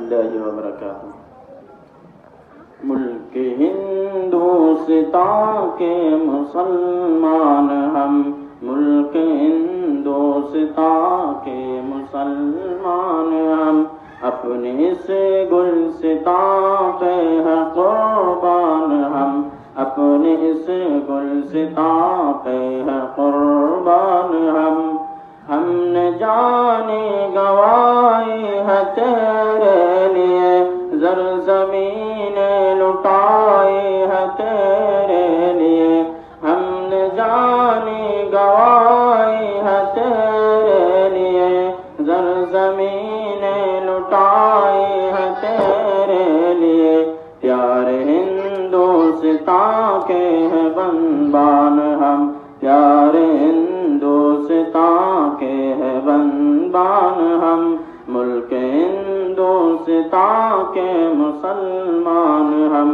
اللہ وبرکاتہ۔ ملک ہندوستان کے مسلمان ہم، ملک ہندوستان کے مسلمان ہم، اپنے اس گلستان پہ ہے قربان ہم، اپنے اس گلستان پہ ہے قربان ہم نے جانی گوائی ہے تیرے لیے، زرزمین لٹائی ہے تیرے لیے، ہم نے جانی گوائی ہے تیرے لیے، زرزمین لٹائی ہے تیرے لیے، پیارے ہندوستان کے ہیں بندبان ہم، پیارے ہندوستان کے ہیں بندبان ہم، ملک ہندوستان کے مسلمان ہم،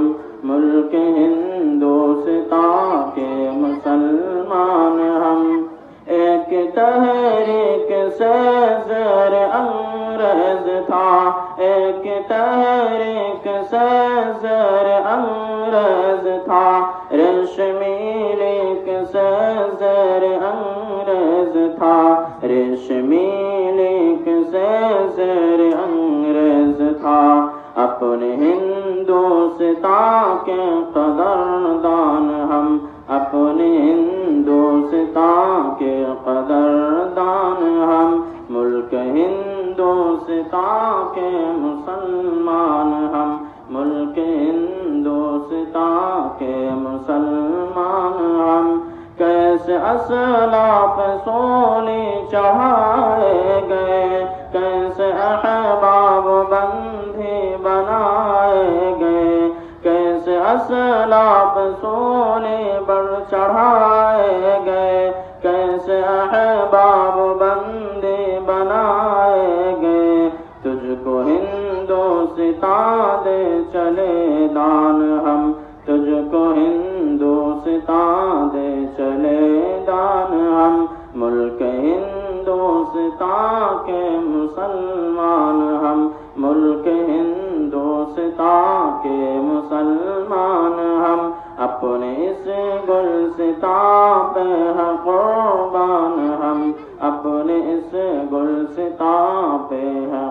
ملک ہندوستان کے مسلمان ہم، ایک تحریک سے زیر انگریز تھا، ایک تحریک سے زیر انگریز تھا، ریشمی لیک سے زیر انگریز تھا، ریشمی لیک سے زیر انگریز تھا، اپنے ہندوستان کے قدردان ہم، اپنے ہندوستان کے قدردان ہم، ملک ہندوستان کے مسلمان ہم، ملک ہندوستان کے مسلمان ہم، کیسے اسلاف سولی چڑھائے گئے، کیسے احباب بندھی بنائے گئے، کیسے اسلاف سولی بڑھ چڑھائے گئے، کیسے احباب بندی بنائے گئے، تجھ کو ہندوستان دے چلے دان ہم، تجھ کو ہندوستان دے چلے دان ہم، ملک ہندوستان کے مسلمان ہم، ملک ہندوستان کے مسلمان ہم، اپنے اس گلستان پہ ہے قربان ہم، اپنے اس گلستان پہ ہے